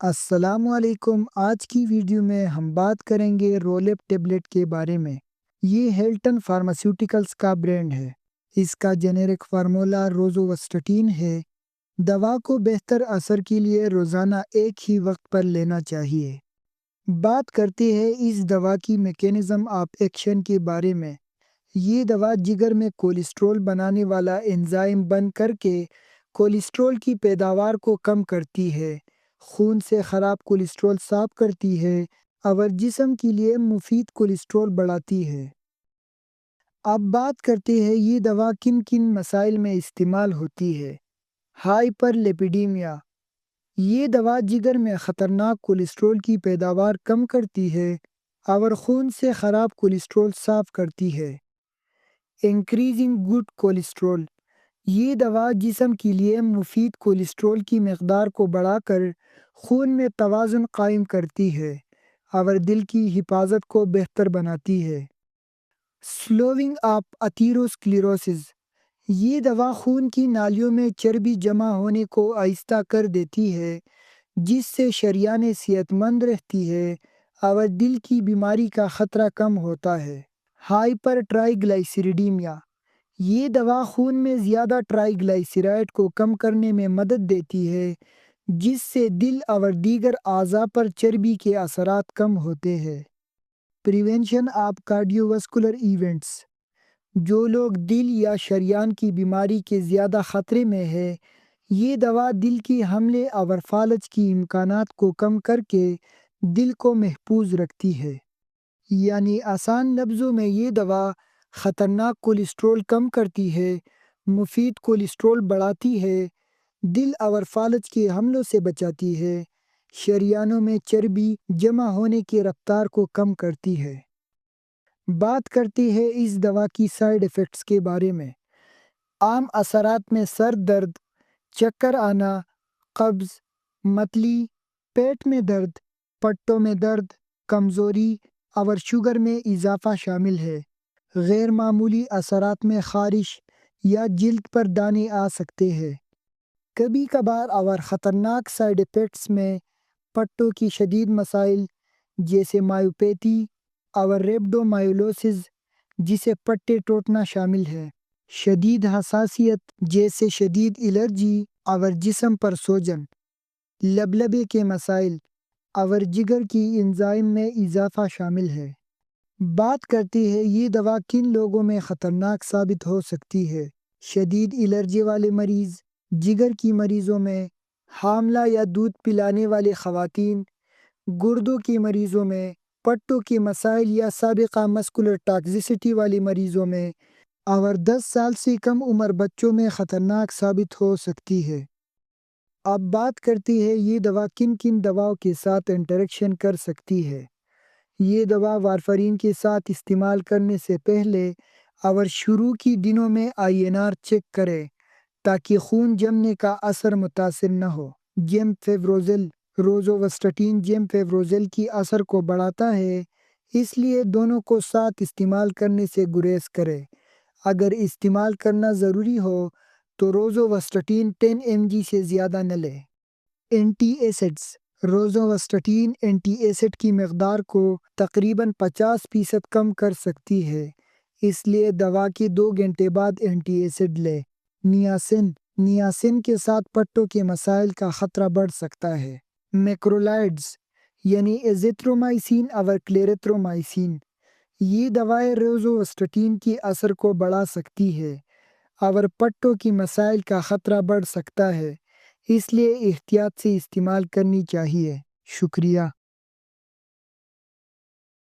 السلام علیکم۔ آج کی ویڈیو میں ہم بات کریں گے رولیپ ٹیبلٹ کے بارے میں۔ یہ ہیلٹن فارماسیوٹیکلز کا برانڈ ہے۔ اس کا جنیرک فارمولا روزوواسٹاٹین ہے۔ دوا کو بہتر اثر کے لیے روزانہ ایک ہی وقت پر لینا چاہیے۔ بات کرتے ہیں اس دوا کی میکینزم آف ایکشن کے بارے میں۔ یہ دوا جگر میں کولیسٹرول بنانے والا انزائم بند کر کے کولیسٹرول کی پیداوار کو کم کرتی ہے، خون سے خراب کولیسٹرول صاف کرتی ہے اور جسم کے لیے مفید کولیسٹرول بڑھاتی ہے۔ اب بات کرتے ہیں یہ دوا کن کن مسائل میں استعمال ہوتی ہے۔ ہائپر لیپیڈیمیا۔ یہ دوا جگر میں خطرناک کولیسٹرول کی پیداوار کم کرتی ہے اور خون سے خراب کولیسٹرول صاف کرتی ہے۔ Increasing good cholesterol. یہ دوا جسم کے لیے مفید کولیسٹرول کی مقدار کو بڑھا کر خون میں توازن قائم کرتی ہے اور دل کی حفاظت کو بہتر بناتی ہے۔ Slowing of atherosclerosis. یہ دوا خون کی نالیوں میں چربی جمع ہونے کو آہستہ کر دیتی ہے، جس سے شریانیں صحت مند رہتی ہے اور دل کی بیماری کا خطرہ کم ہوتا ہے۔ ہائپر ٹرائیگلائسیریڈیمیا۔ یہ دوا خون میں زیادہ ٹرائیگلائسیرائڈ کو کم کرنے میں مدد دیتی ہے، جس سے دل اور دیگر اعضاء پر چربی کے اثرات کم ہوتے ہیں۔ Prevention of cardiovascular events. جو لوگ دل یا شریان کی بیماری کے زیادہ خطرے میں ہے، یہ دوا دل کی حملے اور فالج کی امکانات کو کم کر کے دل کو محفوظ رکھتی ہے۔ یعنی آسان لفظوں میں یہ دوا خطرناک کولیسٹرول کم کرتی ہے، مفید کولیسٹرول بڑھاتی ہے، دل اور فالج کے حملوں سے بچاتی ہے، شریانوں میں چربی جمع ہونے کی رفتار کو کم کرتی ہے۔ بات کرتے ہیں اس دوا کی سائیڈ ایفیکٹس کے بارے میں۔ عام اثرات میں سر درد، چکر آنا، قبض، متلی، پیٹ میں درد، پٹوں میں درد، کمزوری اور شوگر میں اضافہ شامل ہے۔ غیر معمولی اثرات میں خارش یا جلد پر دانے آ سکتے ہیں۔ کبھی کبھار اور خطرناک سائیڈ ایفیکٹس میں پٹوں کی شدید مسائل جیسے مایوپیتھی اور ریبڈومایولوسس جسے پٹے ٹوٹنا شامل ہے، شدید حساسیت جیسے شدید الرجی اور جسم پر سوجن، لبلبے کے مسائل اور جگر کی انزائم میں اضافہ شامل ہے۔ بات کرتے ہیں یہ دوا کن لوگوں میں خطرناک ثابت ہو سکتی ہے۔ شدید الرجی والے مریض، جگر کی مریضوں میں، حاملہ یا دودھ پلانے والی خواتین، گردوں کے مریضوں میں، پٹوں کے مسائل یا سابقہ مسکولر ٹاکسیسٹی والی مریضوں میں، اور 10 سال سے کم عمر بچوں میں خطرناک ثابت ہو سکتی ہے۔ اب بات کرتے ہیں یہ دوا کن کن دواؤں کے ساتھ انٹریکشن کر سکتی ہے۔ یہ دوا وارفرین کے ساتھ استعمال کرنے سے پہلے اور شروع کی دنوں میں INR چیک کریں تاکہ خون جمنے کا اثر متاثر نہ ہو۔ جیم فیوروزل۔ روزوواسٹاٹین جیم فیوروزل کی اثر کو بڑھاتا ہے، اس لیے دونوں کو ساتھ استعمال کرنے سے گریز کریں۔ اگر استعمال کرنا ضروری ہو تو روزوواسٹاٹین 10 mg سے زیادہ نہ لیں۔ Antacids. Rosuvastatin antacid کی مقدار کو تقریباً 50% کم کر سکتی ہے، اس لیے دوا کے 2 گھنٹے بعد اینٹی ایسڈ لیں۔ نیاسین۔ نیاسین کے ساتھ پٹوں کے مسائل کا خطرہ بڑھ سکتا ہے۔ میکرولائڈز یعنی ایزیترومائسین اور کلیرترومائسین۔ یہ دوائیں روزوواسٹاٹین کی اثر کو بڑھا سکتی ہے اور پٹوں کی مسائل کا خطرہ بڑھ سکتا ہے، اس لیے احتیاط سے استعمال کرنی چاہیے۔ شکریہ۔